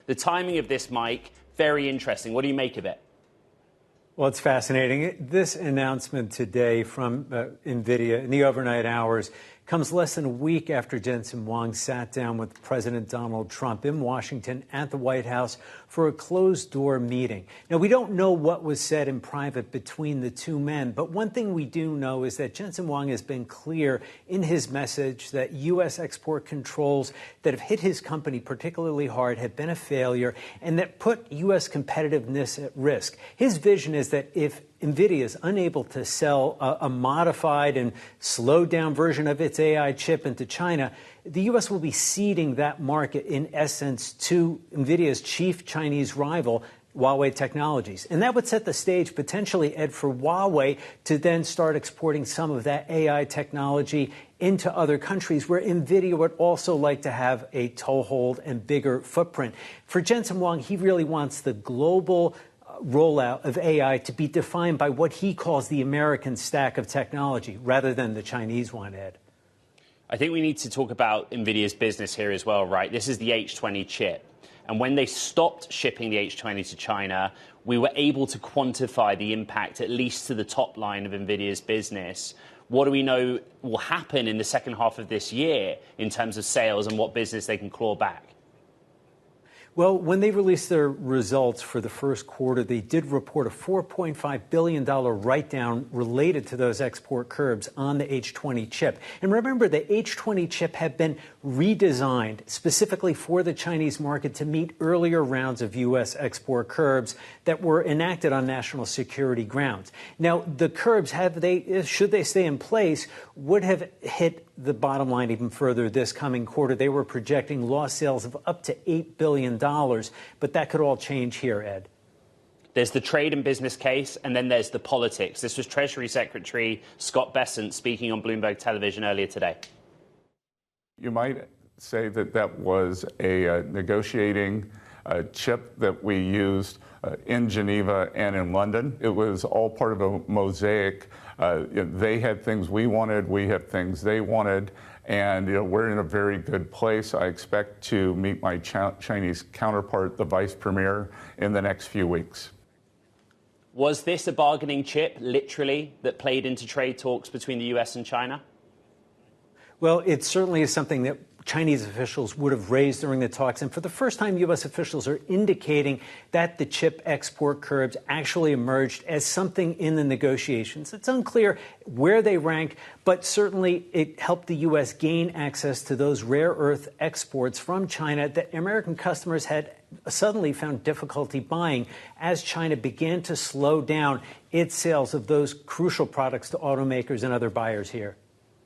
The timing of this, Mike, very interesting. What do you make of it? Well, it's fascinating. This announcement today from Nvidia in the overnight hours comes less than a week after Jensen Huang sat down with President Donald Trump in Washington at the White House for a closed-door meeting. Now, we don't know what was said in private between the two men, but one thing we do know is that Jensen Huang has been clear in his message that U.S. export controls that have hit his company particularly hard have been a failure and that put U.S. competitiveness at risk. His vision is that if Nvidia is unable to sell a modified and slowed down version of its AI chip into China, the U.S. will be ceding that market, in essence, to Nvidia's chief Chinese rival, Huawei Technologies. And that would set the stage, potentially, Ed, for Huawei to then start exporting some of that AI technology into other countries where Nvidia would also like to have a toehold and bigger footprint. For Jensen Huang, he really wants the global rollout of AI to be defined by what he calls the American stack of technology rather than the Chinese one, Ed. I think we need to talk about Nvidia's business here as well, right? This is the H20 chip. And when they stopped shipping the H20 to China, we were able to quantify the impact, at least to the top line of Nvidia's business. What do we know will happen in the second half of this year in terms of sales and what business they can claw back? Well, when they released their results for the first quarter, they did report a $4.5 billion write-down related to those export curbs on the H20 chip. And remember, the H20 chip had been redesigned specifically for the Chinese market to meet earlier rounds of U.S. export curbs that were enacted on national security grounds. Now, the curbs, should they stay in place, would have hit the bottom line even further this coming quarter. They were projecting lost sales of up to $8 billion, but that could all change here, Ed. There's the trade and business case, and then there's the politics. This was Treasury Secretary Scott Bessent speaking on Bloomberg Television earlier today. You might say that that was a negotiating chip that we used in Geneva and in London. It was all part of a mosaic. They had things we wanted, we had things they wanted, and we're in a very good place. I expect to meet my Chinese counterpart, the vice premier, in the next few weeks. Was this a bargaining chip, literally, that played into trade talks between the U.S. and China? Well, it certainly is something that Chinese officials would have raised during the talks. And for the first time, U.S. officials are indicating that the chip export curbs actually emerged as something in the negotiations. It's unclear where they rank, but certainly it helped the U.S. gain access to those rare earth exports from China that American customers had suddenly found difficulty buying as China began to slow down its sales of those crucial products to automakers and other buyers here.